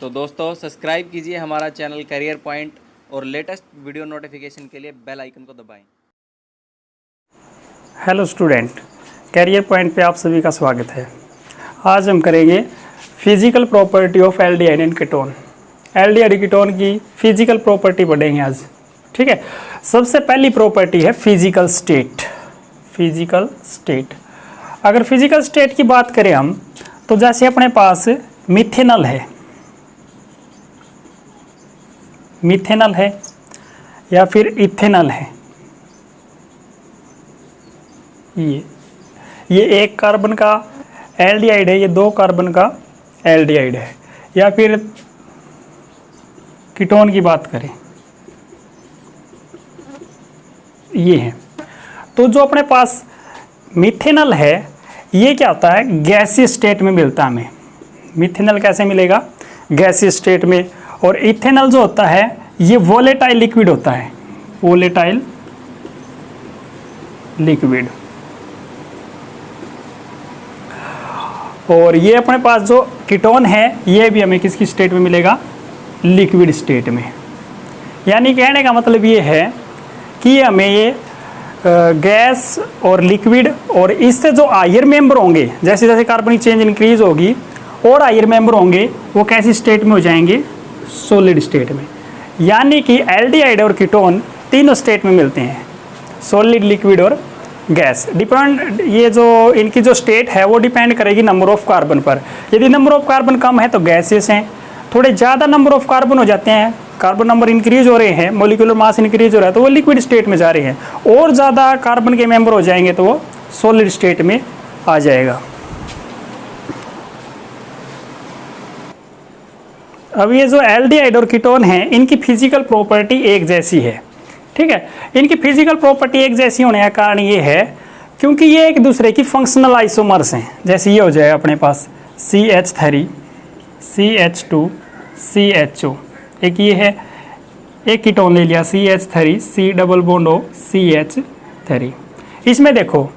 तो दोस्तों सब्सक्राइब कीजिए हमारा चैनल करियर पॉइंट और लेटेस्ट वीडियो नोटिफिकेशन के लिए बेल आइकन को दबाएं। हेलो स्टूडेंट, करियर पॉइंट पे आप सभी का स्वागत है। आज हम करेंगे physical property of aldehyde and ketone. Aldehyde ketone की फिजिकल प्रॉपर्टी पढ़ेंगे आज। ठीक है, सबसे पहली प्रॉपर्टी है फिजिकल स्टेट। फिजिकल स्टेट, अगर फिजिकल स्टेट की बात करें हम, तो जैसे अपने पास मिथेनॉल है या फिर इथेनॉल है, ये एक कार्बन का एल्डिहाइड है, ये दो कार्बन का एल्डिहाइड है। या फिर कीटोन की बात करें, ये है। तो जो अपने पास मिथेनॉल है, ये क्या होता है, गैसीय स्टेट में मिलता है हमें। मिथेनॉल कैसे मिलेगा, गैसीय स्टेट में। और इथेनॉल जो होता है ये वोलेटाइल लिक्विड होता है, वोलेटाइल लिक्विड। और ये अपने पास जो कीटोन है, ये भी हमें किसकी स्टेट में मिलेगा, लिक्विड स्टेट में। यानी कहने का मतलब ये है कि हमें ये गैस और लिक्विड, और इससे जो हायर मेंबर होंगे, जैसे जैसे कार्बनिक चेंज इंक्रीज होगी और हायर मेंबर होंगे, वो कैसी स्टेट में हो जाएंगे, सॉलिड स्टेट में। यानी कि एल्डिहाइड और कीटोन तीनों स्टेट में मिलते हैं, सॉलिड, लिक्विड और गैस। डिपेंड, ये जो इनकी जो स्टेट है वो डिपेंड करेगी नंबर ऑफ कार्बन पर। यदि नंबर ऑफ कार्बन कम है तो गैसेस हैं, थोड़े ज़्यादा नंबर ऑफ कार्बन हो जाते हैं, कार्बन नंबर इंक्रीज हो रहे हैं, मोलिकुलर मास इंक्रीज हो रहा है, तो वो लिक्विड स्टेट में जा रहे हैं। और ज़्यादा कार्बन के मेंबर हो जाएंगे तो वो सॉलिड स्टेट में आ जाएगा। अब ये जो एल्डिहाइड और कीटोन हैं, इनकी फिजिकल प्रॉपर्टी एक जैसी है। ठीक है, इनकी फिजिकल प्रॉपर्टी एक जैसी होने का कारण ये है क्योंकि ये एक दूसरे की फंक्शनल आइसोमर्स हैं। जैसे ये हो जाएगा अपने पास CH3 CH2 CHO, एक ये है, एक कीटोन ले लिया CH3 C double bond O CH3। इसमें देखो,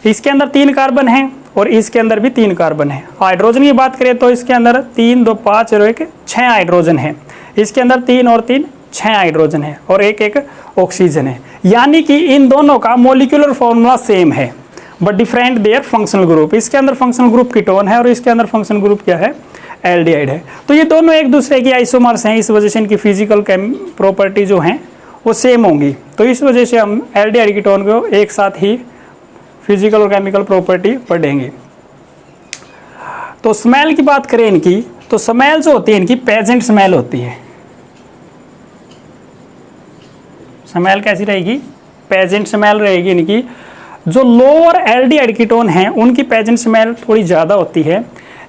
इसके अंदर 3 कार्बन हैं और इसके अंदर भी 3 कार्बन है। हाइड्रोजन की बात करें तो इसके अंदर 3 2 5 और 1 6 हाइड्रोजन है। इसके अंदर 3 और 3 6 हाइड्रोजन है और एक ऑक्सीजन है। यानी कि इन दोनों का मोलिकुलर फॉर्मूला सेम है but different their functional group. इसके अंदर फंक्शनल ग्रुप कीटोन है और इसके अंदर फंक्शनल ग्रुप क्या है, एल्डिहाइड है। तो ये दोनों एक दूसरे की आइसोमर्स हैं, इस वजह से इनकी फिजिकल प्रॉपर्टी जो हैं वो सेम होंगी। तो इस वजह से हम एल्डिहाइड कीटोन को एक साथ ही फिजिकल और केमिकल प्रॉपर्टी पढ़ेंगे। तो स्मेल की बात करें इनकी, तो स्मेल जो होती है इनकी पेजेंट स्मेल होती है। स्मेल कैसी रहेगी, पेजेंट स्मेल रहेगी इनकी। जो लोअर एल्डिहाइड कीटोन हैं उनकी पेजेंट स्मेल थोड़ी ज़्यादा होती है,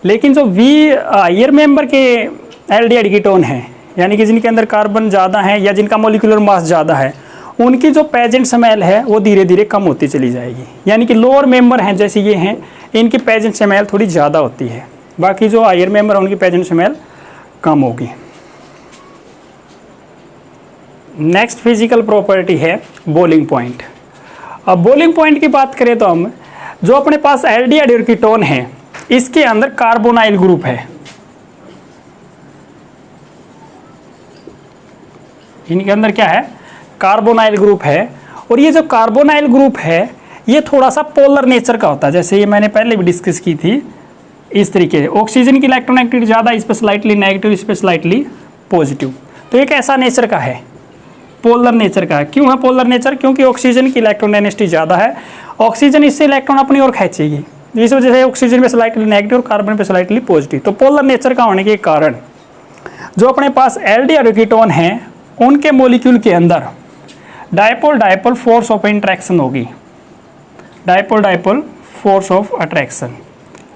लेकिन जो हायर मेंबर के एल्डिहाइड कीटोन हैं, यानी कि जिनके अंदर कार्बन ज़्यादा है या जिनका मोलिकुलर मास ज़्यादा है, उनकी जो पेजेंट स्मेल है वो धीरे धीरे कम होती चली जाएगी। यानी कि लोअर मेंबर हैं जैसे ये हैं, इनकी पेजेंट स्मेल थोड़ी ज़्यादा होती है, बाकी जो हायर मेंबर हैं उनकी पेजेंट स्मेल कम होगी। नेक्स्ट फिजिकल प्रॉपर्टी है बॉइलिंग पॉइंट। अब बॉइलिंग पॉइंट की बात करें तो हम, जो अपने पास एल्डिहाइड और कीटोन है, इसके अंदर कार्बोनाइल ग्रुप है। इनके अंदर क्या है, कार्बोनाइल ग्रुप है। और ये जो कार्बोनाइल ग्रुप है ये थोड़ा सा पोलर नेचर का होता है, जैसे ये मैंने पहले भी डिस्कस की थी। इस तरीके से ऑक्सीजन की इलेक्ट्रोनेगेटिविटी ज़्यादा, इस पर स्लाइटली नेगेटिव, इस पर स्लाइटली पॉजिटिव। तो एक ऐसा नेचर का है, पोलर नेचर का है। क्यों है पोलर नेचर, क्योंकि ऑक्सीजन की इलेक्ट्रोनेगेटिविटी ज़्यादा है, ऑक्सीजन इससे इलेक्ट्रॉन अपनी ओर खींचेगी, इस वजह से ऑक्सीजन पे स्लाइटली नेगेटिव और कार्बन पे स्लाइटली पॉजिटिव। तो पोलर नेचर का होने के कारण जो अपने पास एल्डिहाइड कीटोन हैं उनके मॉलिक्यूल के अंदर dipole dipole force of interaction होगी। Dipole dipole force of attraction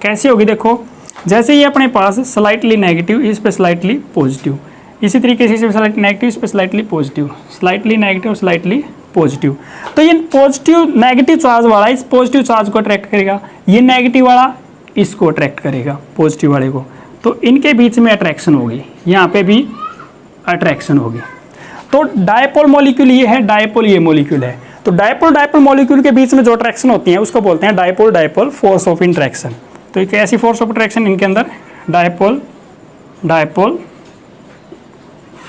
कैसी होगी, देखो जैसे ये अपने पास स्लाइटली नेगेटिव, इस पे स्लाइटली पॉजिटिव, इसी तरीके से इस पे स्लाइटली नेगेटिव, इस पे slightly positive, slightly negative, slightly positive. तो ये पॉजिटिव नेगेटिव चार्ज वाला इस पॉजिटिव चार्ज को अट्रैक्ट करेगा, ये नेगेटिव वाला इसको अट्रैक्ट करेगा, पॉजिटिव वाले को। तो इनके बीच में अट्रैक्शन होगी, यहाँ पे भी अट्रैक्शन होगी। तो डायपोल मॉलिक्यूल ये है, डायपोल ये मॉलिक्यूल है। तो डायपोल डायपोल मॉलिक्यूल के बीच में जो अट्रैक्शन होती है उसको बोलते हैं dipole dipole force of interaction. तो एक ऐसी फोर्स ऑफ अट्रैक्शन इनके अंदर dipole dipole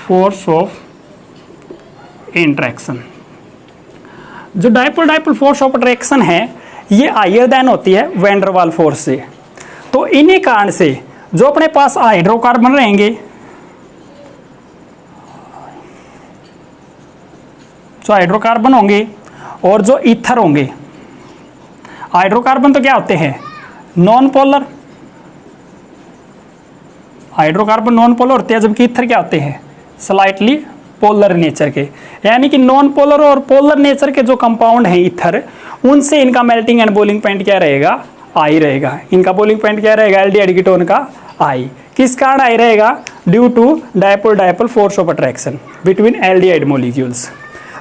force of interaction. जो dipole dipole force of attraction है ये हायर देन होती है वैन डर वाल फोर्स से। तो इन्हीं कारण से जो अपने पास हाइड्रोकार्बन रहेंगे, जो हाइड्रोकार्बन होंगे और जो ईथर होंगे, हाइड्रोकार्बन तो क्या होते हैं non polar, hydrocarbon non polar होते हैं, जबकि ईथर क्या होते हैं स्लाइटली पोलर नेचर के। यानी कि नॉन पोलर और पोलर नेचर के जो कंपाउंड हैं ईथर, उनसे इनका मेल्टिंग एंड बॉइलिंग पॉइंट क्या रहेगा आई रहेगा। इनका बॉइलिंग पॉइंट क्या रहेगा एल्डिहाइड कीटोन का आई। किस कारण आई रहेगा due to dipole dipole force of attraction between aldehyde molecules.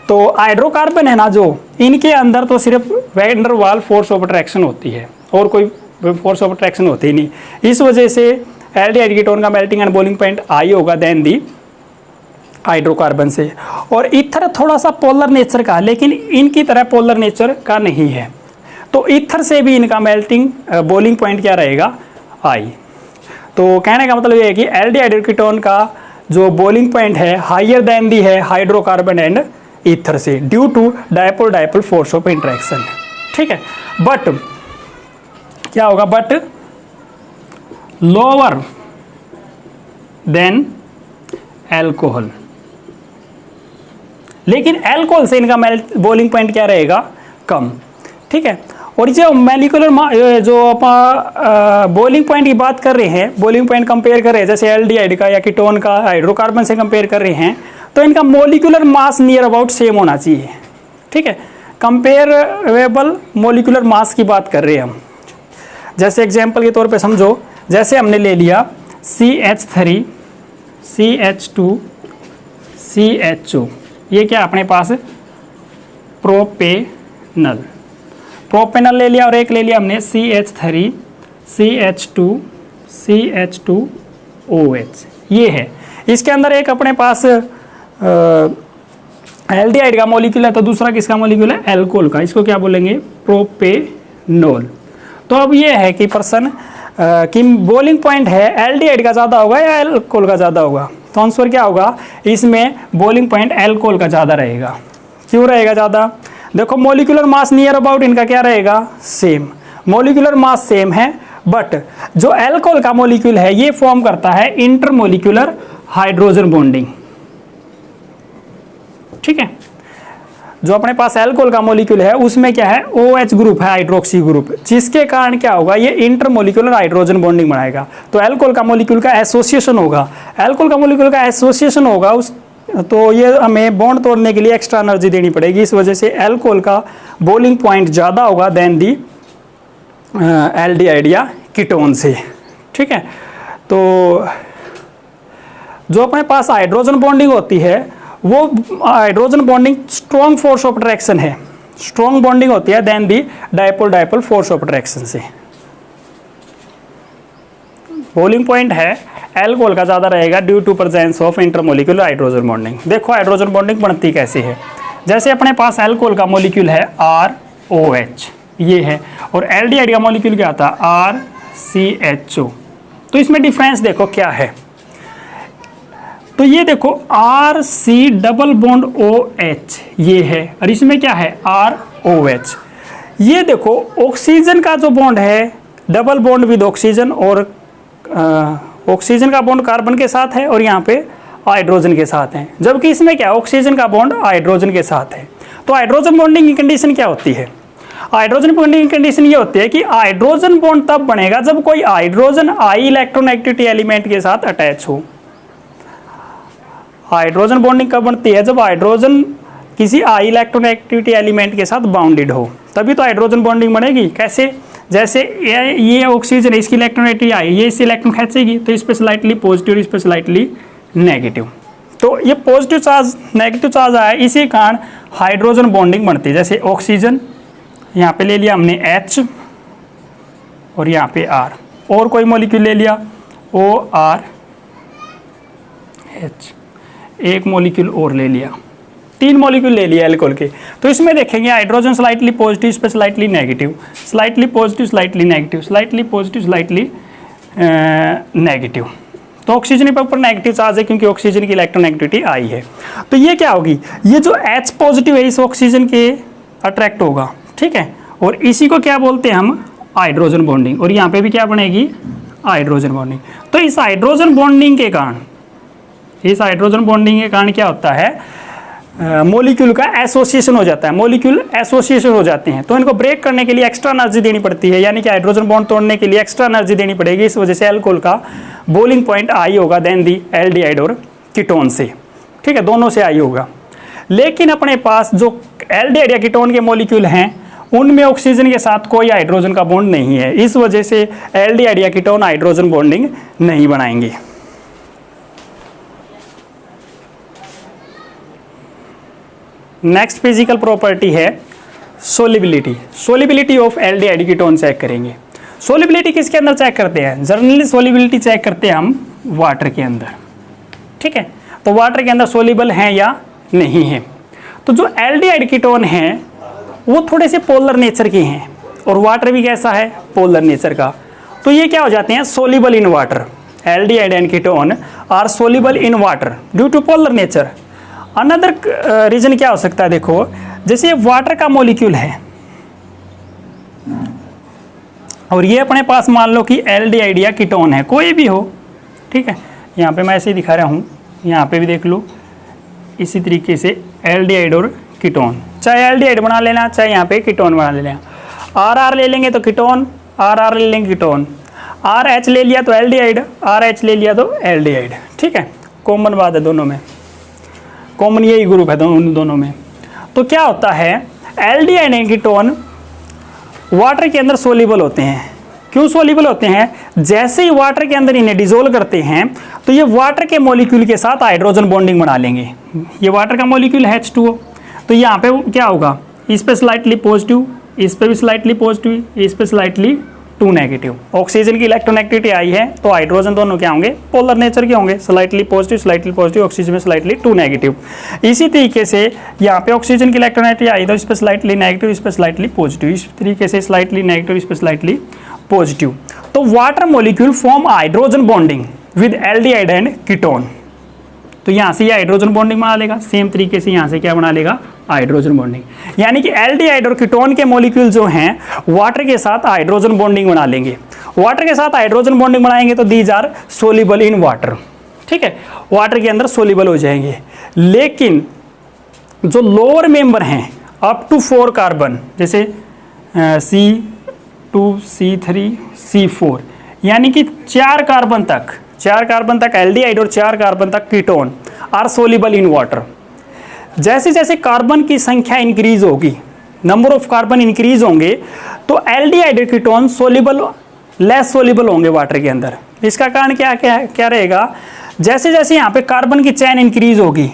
तो हाइड्रोकार्बन है ना जो, इनके अंदर तो सिर्फ वैन डर वाल फोर्स ऑफ अट्रैक्शन होती है और कोई फोर्स ऑफ अट्रैक्शन होती ही नहीं। इस वजह से एल्डिहाइड कीटोन का melting and boiling point I होगा देन दी हाइड्रोकार्बन से। और ईथर थोड़ा सा पोलर नेचर का, लेकिन इनकी तरह पोलर नेचर का नहीं है, तो ईथर से भी इनका मेल्टिंग बॉइलिंग पॉइंट क्या रहेगा आई। तो कहने का मतलब ये है कि एल्डिहाइड कीटोन का जो बॉइलिंग पॉइंट है हायर देन दी है हाइड्रोकार्बन एंड ईथर से due to dipole dipole force of interaction. ठीक है, बट क्या होगा बट लोअर देन एल्कोहल, लेकिन एल्कोहल से इनका बॉइलिंग पॉइंट क्या रहेगा कम। ठीक है, और जो मॉलिक्यूलर जो अपन बॉइलिंग पॉइंट की बात कर रहे हैं, बॉइलिंग पॉइंट कंपेयर कर रहे हैं जैसे एल्डिहाइड का या कीटोन का हाइड्रोकार्बन से कंपेयर कर रहे हैं, तो इनका molecular mass near about same होना चाहिए। ठीक है, कंपेरेबल मॉलिक्यूलर मास की बात कर रहे हैं हम। जैसे एग्जांपल के तौर पे समझो, जैसे हमने ले लिया CH3 CH2 CHO, ये क्या अपने पास प्रोपेनल, प्रोपेनल ले लिया और एक ले लिया हमने CH3 CH2 CH2OH, ये है। इसके अंदर एक अपने पास एल्डिहाइड का मॉलिक्यूल है, तो दूसरा किसका मॉलिक्यूल है अल्कोहल का, इसको क्या बोलेंगे प्रोपेनोल। तो अब ये है कि पर्सन कि बॉइलिंग पॉइंट है एल्डिहाइड का ज़्यादा होगा या अल्कोहल का ज़्यादा होगा, तो आंसर क्या होगा इसमें बॉइलिंग पॉइंट अल्कोहल का ज़्यादा रहेगा। क्यों रहेगा ज़्यादा, देखो मॉलिक्यूलर मास नियर अबाउट इनका क्या रहेगा सेम, मॉलिक्यूलर मास सेम है, बट जो अल्कोहल का मॉलिक्यूल है ये फॉर्म करता है इंटरमॉलिक्यूलर हाइड्रोजन बॉन्डिंग। ठीक है, जो अपने पास अल्कोहल का मॉलिक्यूल है उसमें क्या है OH ग्रुप है हाइड्रोक्सी ग्रुप, जिसके कारण क्या होगा ये इंटरमॉलिक्यूलर हाइड्रोजन बॉन्डिंग बनाएगा। तो अल्कोहल का मॉलिक्यूल का एसोसिएशन होगा, अल्कोहल का मॉलिक्यूल का एसोसिएशन होगा उस, तो ये हमें बॉन्ड तोड़ने के लिए एक्स्ट्रा एनर्जी देनी पड़ेगी। इस वजह से अल्कोहल का बॉइलिंग पॉइंट ज़्यादा होगा देन दी एल्डिहाइड या कीटोन से। ठीक है, तो जो अपने पास हाइड्रोजन बॉन्डिंग होती है वो hydrogen bonding strong force of attraction है, स्ट्रॉन्ग बॉन्डिंग होती है than the dipole dipole force of attraction से। बॉइलिंग पॉइंट है अल्कोहल का ज़्यादा रहेगा due to presence of intermolecular hydrogen bonding. देखो हाइड्रोजन बॉन्डिंग बनती कैसे है, जैसे अपने पास अल्कोहल का मॉलिक्यूल है ROH ये है, और एल्डिहाइड का मॉलिक्यूल क्या आता है RCHO। तो इसमें डिफरेंस देखो क्या है, तो ये देखो RC डबल बॉन्ड OH ये है, और इसमें क्या है ROH। ये देखो ऑक्सीजन का जो बॉन्ड है डबल बॉन्ड विद ऑक्सीजन, और ऑक्सीजन का बॉन्ड कार्बन के साथ है और यहाँ पे हाइड्रोजन के साथ है, जबकि इसमें क्या ऑक्सीजन का बॉन्ड हाइड्रोजन के साथ है। तो हाइड्रोजन बॉन्डिंग की कंडीशन क्या होती है, हाइड्रोजन बॉन्डिंग की कंडीशन ये होती है कि हाइड्रोजन बॉन्ड तब बनेगा जब कोई हाइड्रोजन आई इलेक्ट्रोनेगेटिविटी एलिमेंट के साथ अटैच हो। हाइड्रोजन बॉन्डिंग कब बनती है, जब हाइड्रोजन किसी आई इलेक्ट्रोनेगेटिविटी एलिमेंट के साथ बाउंडेड हो, तभी तो हाइड्रोजन बॉन्डिंग बनेगी। कैसे, जैसे ये ऑक्सीजन है, इसकी इलेक्ट्रोनेगेटिविटी आई, ये इस इलेक्ट्रॉन खींचेगी, तो इस पर स्लाइटली पॉजिटिव, इस पर स्लाइटली नेगेटिव, तो ये पॉजिटिव चार्ज नेगेटिव चार्ज आया, इसी कारण हाइड्रोजन बॉन्डिंग बनती है। जैसे ऑक्सीजन यहाँ पे ले लिया हमने H और यहाँ पे R, और कोई मॉलिक्यूल ले लिया ORH, एक मॉलिक्यूल और ले लिया, 3 मॉलिक्यूल ले लिया अल्कोहल के। तो इसमें देखेंगे हाइड्रोजन स्लाइटली पॉजिटिव, इस पर slightly negative, slightly positive slightly negative, slightly positive slightly negative. तो ऑक्सीजन के ऊपर नेगेटिव चार्ज है क्योंकि ऑक्सीजन की इलेक्ट्रोनेगेटिविटी आई है। तो ये क्या होगी, ये जो H पॉजिटिव है इस ऑक्सीजन के अट्रैक्ट होगा, ठीक है, और इसी को क्या बोलते हैं हम, हाइड्रोजन बॉन्डिंग, और यहाँ पे भी क्या बनेगी, हाइड्रोजन बॉन्डिंग। तो इस हाइड्रोजन बॉन्डिंग के कारण क्या होता है, मॉलिक्यूल का एसोसिएशन हो जाता है, मॉलिक्यूल एसोसिएशन हो जाते हैं। तो इनको ब्रेक करने के लिए एक्स्ट्रा एनर्जी देनी पड़ती है, यानी कि हाइड्रोजन बॉन्ड तोड़ने के लिए एक्स्ट्रा एनर्जी देनी पड़ेगी। इस वजह से अल्कोहल का बॉइलिंग पॉइंट आई होगा देन दी एल्डिहाइड और कीटोन से, ठीक है, दोनों से आई होगा। लेकिन अपने पास जो एल्डिहाइड या कीटोन के मॉलिक्यूल हैं उनमें ऑक्सीजन के साथ कोई हाइड्रोजन का बॉन्ड नहीं है, इस वजह से एल्डिहाइड या कीटोन हाइड्रोजन बॉन्डिंग नहीं बनाएंगे। नेक्स्ट फिजिकल प्रॉपर्टी है solubility. Solubility of aldehyde ketone check करेंगे। सोलिबिलिटी किसके अंदर चेक करते हैं, जनरली सोलिबिलिटी चेक करते हैं हम वाटर के अंदर, ठीक है। तो वाटर के अंदर सोलिबल है या नहीं है। तो जो एल्डिहाइड कीटोन हैं वो थोड़े से पोलर नेचर के हैं, और वाटर भी कैसा है, पोलर नेचर का। तो ये क्या हो जाते हैं, soluble in water. Aldehyde and ketone are soluble in water due to polar nature. Another reason क्या हो सकता है, देखो जैसे ये वाटर का मॉलिक्यूल है और ये अपने पास मान लो कि एल्डिहाइड या कीटोन है, कोई भी हो, ठीक है। यहाँ पे मैं ऐसे ही दिखा रहा हूँ, यहाँ पे भी देख लो इसी तरीके से एल्डिहाइड और कीटोन, चाहे एल्डिहाइड बना लेना चाहे यहाँ पे कीटोन बना लेना। आर ले लेंगे तो कीटोन, आर ले लेंगे कीटोन, RH ले लिया तो एल्डिहाइड, RH ले लिया तो एल्डिहाइड, ठीक है। कॉमन बात है दोनों में, कॉमन यही ग्रुप है उन दोनों में। तो क्या होता है, एल्डिहाइड एंड कीटोन वाटर के अंदर सोल्यूबल होते हैं। क्यों सोल्यूबल होते हैं, जैसे ही वाटर के अंदर इन्हें डिसोल्व करते हैं तो ये वाटर के मॉलिक्यूल के साथ हाइड्रोजन बॉन्डिंग बना लेंगे। ये वाटर का मॉलिक्यूल है H2O, तो यहाँ पे क्या होगा, इस पे स्लाइटली पॉजिटिव, इस पे भी स्लाइटली पॉजिटिव, इस पे स्लाइटली 2 नेगेटिव। ऑक्सीजन की इलेक्ट्रोनेगेटिविटी आई है तो हाइड्रोजन दोनों क्या होंगे, पोलर नेचर के होंगे, स्लाइटली पॉजिटिव, ऑक्सीजन में स्लाइटली 2 नेगेटिव। इसी तरीके से यहाँ पे ऑक्सीजन की इलेक्ट्रोनेगेटिविटी आई तो इस पे स्लाइटली नेगेटिव, इस पे स्लाइटली पॉजिटिव, इस तरीके से स्लाइटली नेगेटिव, इस पे स्लाइटली पॉजिटिव। तो water molecule form hydrogen bonding with aldehyde and ketone. तो यहाँ से ये हाइड्रोजन बॉन्डिंग बना लेगा, सेम तरीके से यहाँ से क्या बना लेगा, हाइड्रोजन बॉन्डिंग। यानी कि एल्डिहाइड और कीटोन के मॉलिक्यूल जो हैं वाटर के साथ हाइड्रोजन बॉन्डिंग बना लेंगे। वाटर के साथ हाइड्रोजन बॉन्डिंग बनाएंगे तो these are soluble in water, ठीक है, वाटर के अंदर सोल्यूबल हो जाएंगे। लेकिन जो लोअर मेंबर हैं अप टू 4 कार्बन, जैसे C2, C3, C4, यानी कि 4 कार्बन तक एल्डिहाइड और 4 कार्बन तक ketone are soluble in water. जैसे जैसे कार्बन की संख्या इंक्रीज होगी, नंबर ऑफ कार्बन इंक्रीज होंगे, तो एल्डिहाइड कीटोन लेस सोल्यूबल होंगे वाटर के अंदर। इसका कारण क्या रहेगा, जैसे जैसे यहाँ पे कार्बन की चेन इंक्रीज होगी,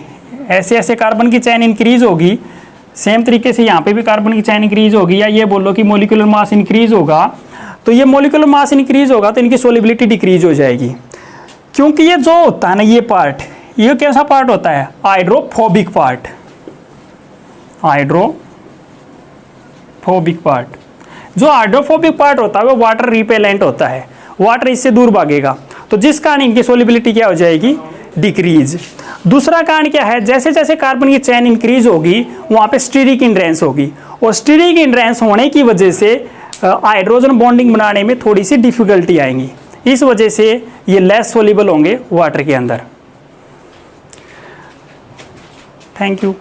ऐसे ऐसे कार्बन की चेन इंक्रीज होगी, सेम तरीके से यहाँ पे भी कार्बन की चेन इंक्रीज होगी, या ये बोलो कि मोलिकुलर मास इंक्रीज होगा, तो ये मोलिकुलर मास इंक्रीज होगा तो इनकी सोल्यूबिलिटी डिक्रीज हो जाएगी। क्योंकि ये जो होता है ना, ये पार्ट, ये कैसा पार्ट होता है, हाइड्रोफोबिक पार्ट। हाइड्रोफोबिक पार्ट, जो हाइड्रोफोबिक पार्ट होता है वो वाटर रिपेलेंट होता है, वाटर इससे दूर भागेगा, तो जिस कारण इनकी सोल्यूबिलिटी क्या हो जाएगी, डिक्रीज। दूसरा कारण क्या है, जैसे जैसे कार्बन की चेन इंक्रीज होगी वहाँ पे स्टीरिक इंड्रेंस होगी, और स्टीरिक इंड्रेंस होने की वजह से हाइड्रोजन बॉन्डिंग बनाने में थोड़ी सी डिफिकल्टी आएंगी। इस वजह से ये लेस सोल्यूबल होंगे वाटर के अंदर। Thank you.